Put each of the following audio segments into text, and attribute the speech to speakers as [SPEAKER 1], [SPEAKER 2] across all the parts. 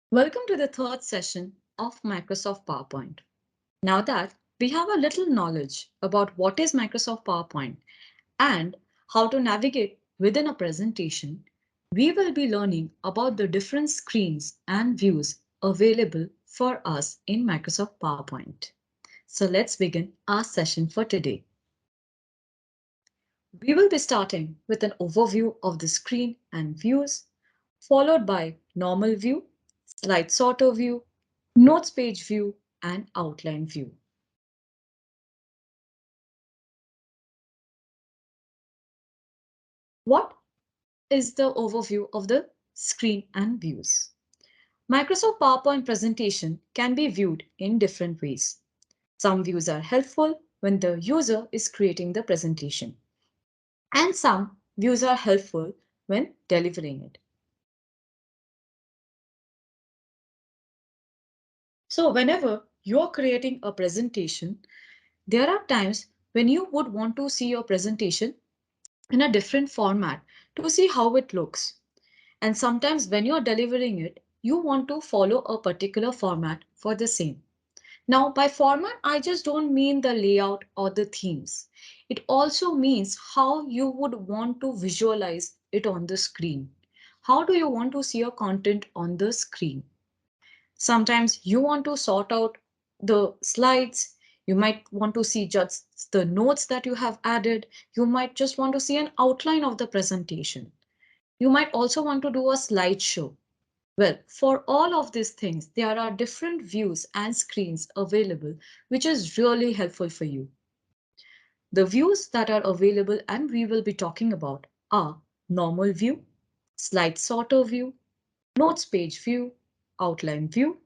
[SPEAKER 1] Welcome to the third session of Microsoft PowerPoint. Now that we have a little knowledge about what is Microsoft PowerPoint and how to navigate within a presentation, we will be learning about the different screens and views available for us in Microsoft PowerPoint. So let's begin our session for today. We will be starting with an overview of the screen and views, followed by normal view, slide sorter view, notes page view, and outline view. What is the overview of the screen and views? Microsoft PowerPoint presentation can be viewed in different ways. Some views are helpful when the user is creating the presentation, and some views are helpful when delivering it. So whenever you're creating a presentation, there are times when you would want to see your presentation in a different format to see how it looks. And sometimes when you're delivering it, you want to follow a particular format for the same. Now, by format, I just don't mean the layout or the themes. It also means how you would want to visualize it on the screen. How do you want to see your content on the screen? Sometimes you want to sort out the slides. You might want to see just the notes that you have added. You might just want to see an outline of the presentation. You might also want to do a slideshow. Well, for all of these things, there are different views and screens available, which is really helpful for you. The views that are available and we will be talking about are normal view, slide sorter view, notes page view, outline view,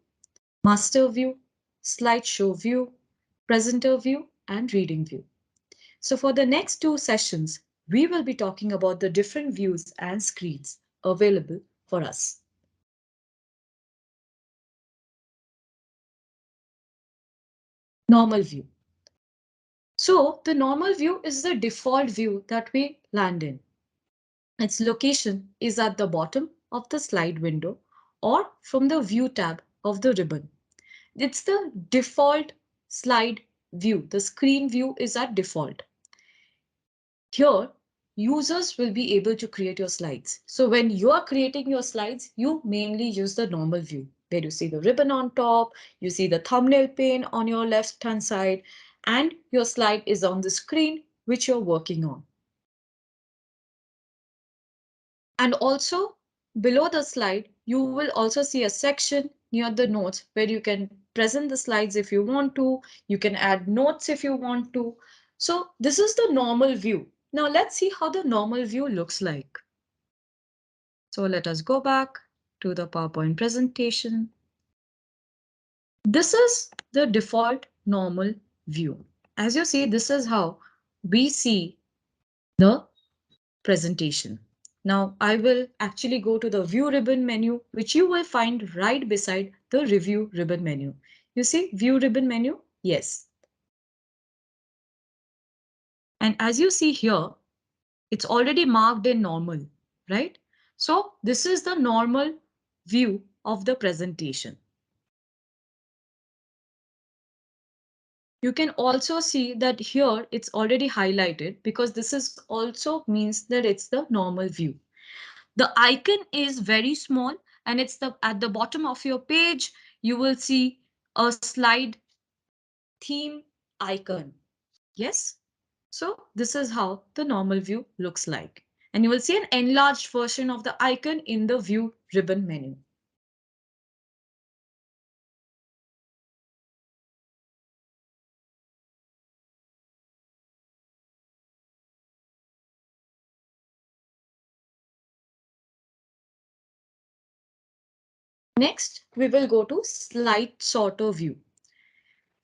[SPEAKER 1] master view, slideshow view, presenter view, and reading view. So for the next two sessions, we will be talking about the different views and screens available for us. Normal view. So the normal view is the default view that we land in. Its location is at the bottom of the slide window or from the view tab of the ribbon. It's the default slide view. The screen view is at default. Here, users will be able to create your slides. So when you are creating your slides, you mainly use the normal view, where you see the ribbon on top, you see the thumbnail pane on your left-hand side, and your slide is on the screen, which you're working on. And also below the slide, you will also see a section near the notes where you can present the slides if you want to, you can add notes if you want to. So this is the normal view. Now let's see how the normal view looks like. So let us go back to the PowerPoint presentation. This is the default normal view. As you see, this is how we see the presentation. Now I will actually go to the view ribbon menu, which you will find right beside the review ribbon menu. You see view ribbon menu? Yes. And as you see here, it's already marked in normal, right? So this is the normal view of the presentation. You can also see that here it's already highlighted because this is also means that it's the normal view. The icon is very small and it's at the bottom of your page. You will see a slide theme icon. Yes. So this is how the normal view looks like. And you will see an enlarged version of the icon in the view ribbon menu. Next, we will go to slide sorter view.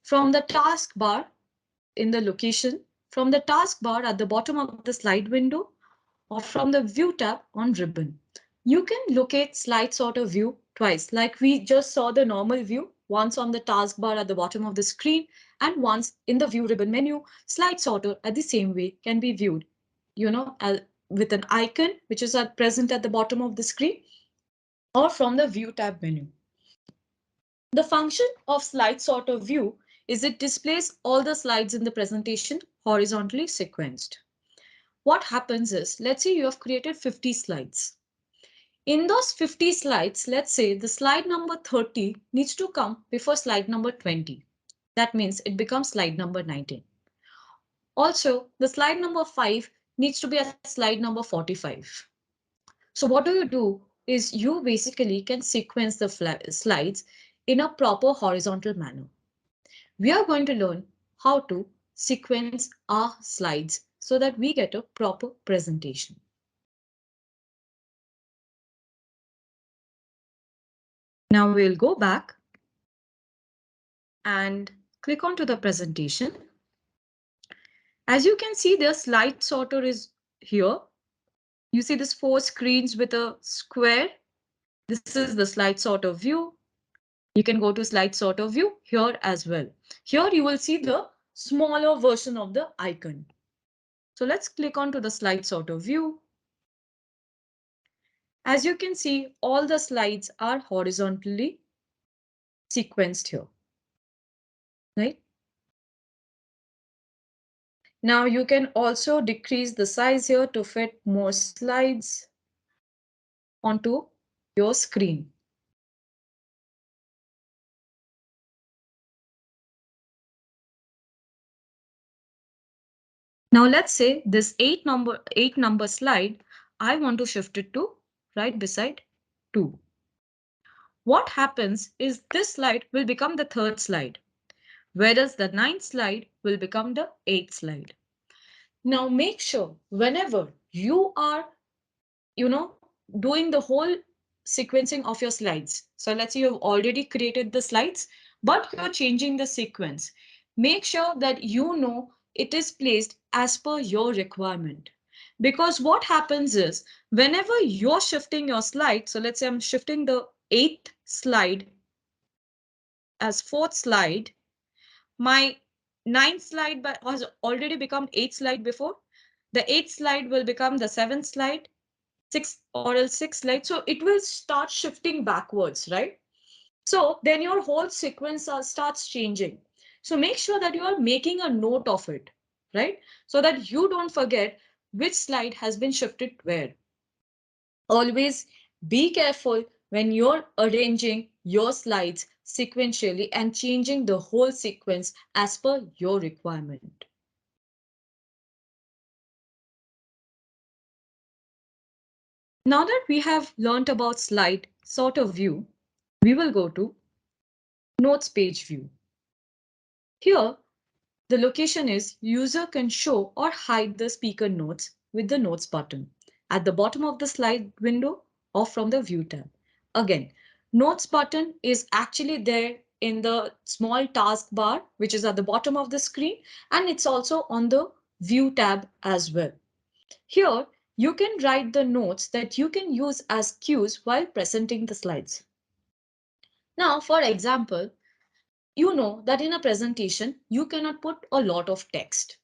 [SPEAKER 1] From the taskbar in the location, from the taskbar at the bottom of the slide window, or from the view tab on ribbon. You can locate slide sorter view twice, like we just saw the normal view, once on the taskbar at the bottom of the screen and once in the view ribbon menu. Slide sorter at the same way can be viewed, with an icon which is present at the bottom of the screen or from the view tab menu. The function of slide sorter view is it displays all the slides in the presentation horizontally sequenced. What happens is, let's say you have created 50 slides. In those 50 slides, let's say the slide number 30 needs to come before slide number 20. That means it becomes slide number 19. Also, the slide number 5 needs to be at slide number 45. So what do you do is you basically can sequence the slides in a proper horizontal manner. We are going to learn how to sequence our slides so that we get a proper presentation. Now we'll go back and click onto the presentation. As you can see, the slide sorter is here. You see this 4 screens with a square. This is the slide sorter view. You can go to slide sorter view here as well. Here you will see the smaller version of the icon. So let's click onto the slide sorter view. As you can see, all the slides are horizontally sequenced here, right? Now you can also decrease the size here to fit more slides onto your screen. Now let's say this 8 number slide, I want to shift it to right beside 2. What happens is this slide will become the 3rd slide, whereas the 9th slide will become the 8th slide. Now make sure whenever you are, doing the whole sequencing of your slides. So let's say you've already created the slides, but you're changing the sequence. Make sure that you know it is placed as per your requirement. Because what happens is whenever you're shifting your slide, so let's say I'm shifting the 8th slide as 4th slide, my 9th slide has already become 8th slide before. The 8th slide will become the 7th slide, 6 or else 6 slide. So it will start shifting backwards, right? So then your whole sequence starts changing. So make sure that you are making a note of it, right? So that you don't forget which slide has been shifted where. Always be careful when you're arranging your slides sequentially and changing the whole sequence as per your requirement. Now that we have learned about slide sorter view, we will go to notes page view. Here, the location is user can show or hide the speaker notes with the notes button at the bottom of the slide window or from the view tab. Again, notes button is actually there in the small taskbar, which is at the bottom of the screen, and it's also on the view tab as well. Here, you can write the notes that you can use as cues while presenting the slides. Now, for example, you know that in a presentation, you cannot put a lot of text,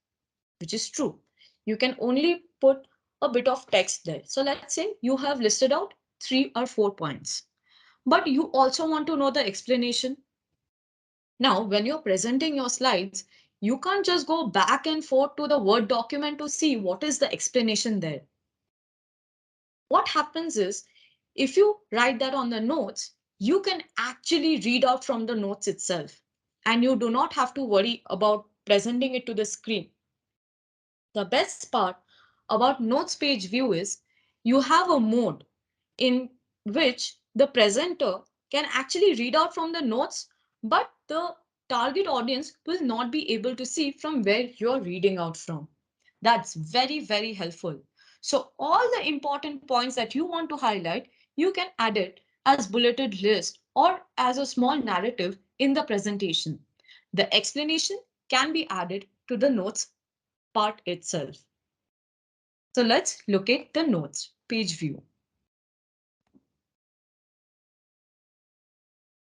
[SPEAKER 1] which is true. You can only put a bit of text there. So let's say you have listed out 3 or 4 points, but you also want to know the explanation. Now, when you're presenting your slides, you can't just go back and forth to the Word document to see what is the explanation there. What happens is, if you write that on the notes, you can actually read out from the notes itself, and you do not have to worry about presenting it to the screen. The best part about notes page view is you have a mode in which the presenter can actually read out from the notes, but the target audience will not be able to see from where you're reading out from. That's very, very helpful. So all the important points that you want to highlight, you can add it as bulleted list or as a small narrative in the presentation. The explanation can be added to the notes part itself. So let's look at the notes page view.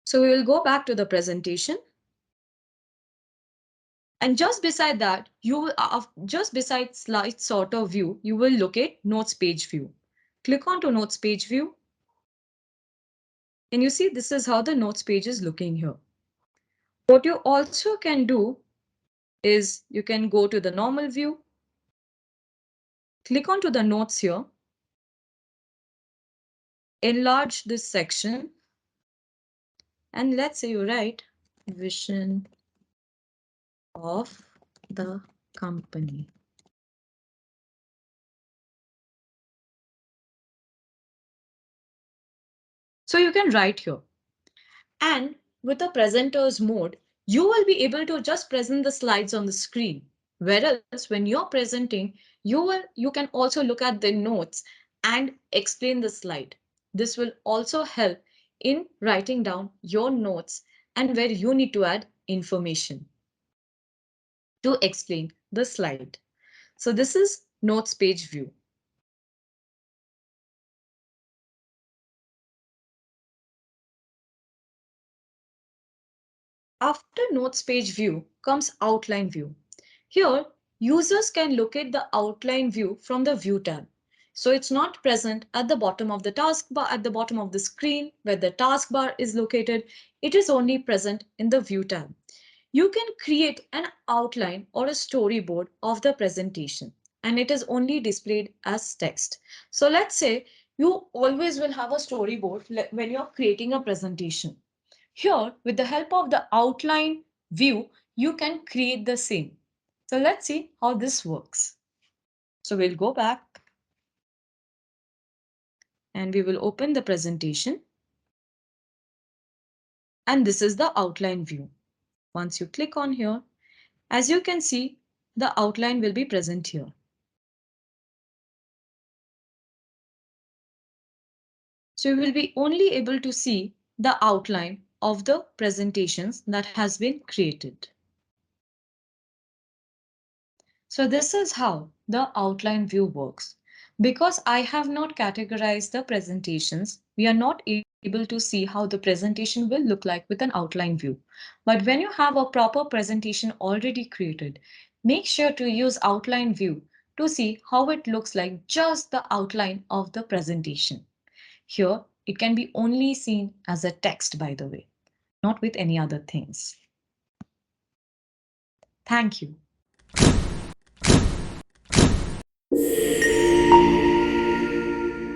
[SPEAKER 1] So we will go back to the presentation. And just beside that, just beside slide sorter view, you will locate notes page view. Click on to notes page view. And you see, this is how the notes page is looking here. What you also can do is you can go to the normal view, click onto the notes here, enlarge this section, and let's say you write vision of the company. So you can write here. And with the presenter's mode, you will be able to just present the slides on the screen. Whereas when you're presenting, you can also look at the notes and explain the slide. This will also help in writing down your notes and where you need to add information to explain the slide. So this is notes page view. After notes page view comes outline view. Here, users can locate the outline view from the view tab. So it's not present at the bottom of the taskbar, at the bottom of the screen where the taskbar is located. It is only present in the view tab. You can create an outline or a storyboard of the presentation, and it is only displayed as text. So let's say you always will have a storyboard when you're creating a presentation. Here, with the help of the outline view, you can create the same. So let's see how this works. So we'll go back and we will open the presentation. And this is the outline view. Once you click on here, as you can see, the outline will be present here. So you will be only able to see the outline of the presentations that has been created. So this is how the outline view works. Because I have not categorized the presentations, we are not able to see how the presentation will look like with an outline view. But when you have a proper presentation already created, make sure to use outline view to see how it looks like just the outline of the presentation. Here, it can be only seen as a text, by the way, not with any other things. Thank you.